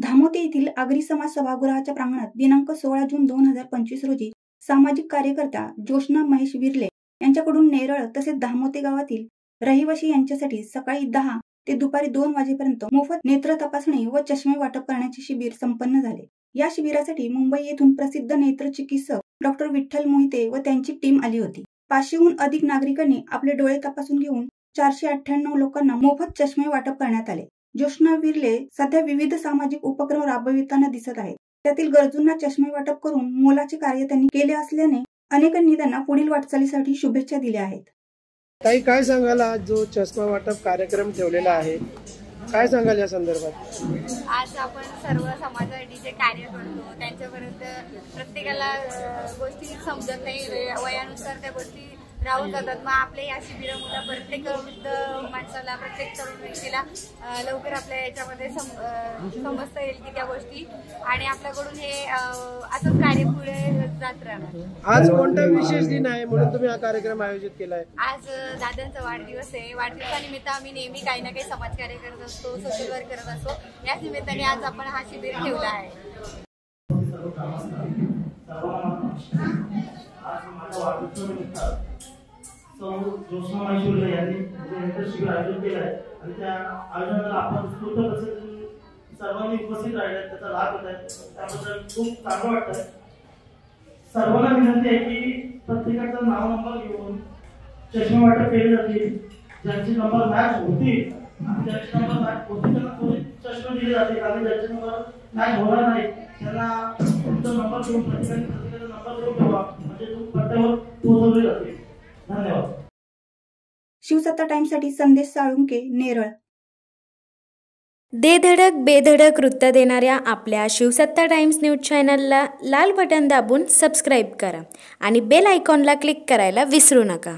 धामोते येथील आगरी समाज सभागृहाच्या प्रांगणात दिनांक 16 जून 2025 रोजी सामाजिक कार्यकर्त्या जोशना महेश विर्ले यांच्याकडून नेरळ तसेच धामोते गावातील रहिवासी यांच्यासाठी सकाळी 10 ते दुपारी 2 वाजेपर्यंत मोफत नेत्र तपासणी व चष्मे वाटप करण्याचे शिबिर संपन्न झाले। या शिबिरासाठी मुंबई येथून प्रसिद्ध नेत्र चिकित्सक डॉक्टर विठ्ठल मोहिते व त्यांची टीम आली होती। 500हून अधिक नागरिकांनी आपले डोळे तपासून घेऊन 498 लोकांना मोफत चष्मे वाटप करण्यात आले। जोशना विर्ले सध्या विविध सामाजिक उपक्रम राबविताना दिसत आहेत। त्यातील गरजूंना चष्मे वाटप करून मोलाचे कार्य त्यांनी केले असल्याने अनेकांनी त्यांना पुढील वाटचालीसाठी शुभेच्छा दिल्या आहेत। ताई, काय सांगाल आज जो चष्मा वाटप कार्यक्रम ठेवलेला आहे, काय सांगाल या संदर्भात? आज आपण सर्व समाजासाठी जे कार्य करतो त्यांच्यापर्यंत प्रत्येकाला गोष्टी समजत नाही, वयानुसार त्या गोष्टी राहून जातात। मग आपल्या या शिबिरामुळे प्रत्येक वृद्ध माणसाला, प्रत्येक तरुण व्यक्तीला लवकर आपल्या याच्यामध्ये समजता येईल की त्या गोष्टी, आणि आपल्याकडून हे असंच कार्य पुढे जात राहणार। आज कोणता विशेष दिन आहे म्हणून तुम्ही हा कार्यक्रम आयोजित केलाय? आज दादांचा वाढदिवस आहे। वाढदिवसानिमित्त आम्ही नेहमी काही ना काही समाजकार्य करत असतो, सोशल वर्क करत असतो। याच निमित्ताने आज आपण हा शिबिर ठेवला आहे। जोशना महेश विर्ले यांनी नेत्र शिबिर आयोजित केलं आहे आणि त्या आयोजनाला आपण सर्वांनी उपस्थित राहिले, त्याचा लाभ घेत आहे, त्याबद्दल खूप चांगलं वाटतंय। सर्वांना विनंती आहे की प्रत्येकाचा नाव नंबर घेऊन चष्मे वाटप केले जातील। ज्यांचे नंबर मॅच होतील आणि ज्यांचे नंबर मॅच होतील त्यांना थोडे चष्मे दिले जातील आणि ज्यांचे नंबर मॅच होणार नाही त्यांना तुमचा नंबर घेऊन प्रत्येकाचा नंबर घेऊन ठेवा, म्हणजे तुम्ही पत्त्यावर पोहोचवले जातील। धन्यवाद। शिवसत्ता टाइम्ससाठी संदेश साळुंके, नेरळ। दे धडक बेधडक वृत्त देणाऱ्या आपल्या शिवसत्ता टाइम्स न्यूज चॅनलला लाल बटन दाबून सबस्क्राईब करा आणि बेल आयकॉनला क्लिक करायला विसरू नका।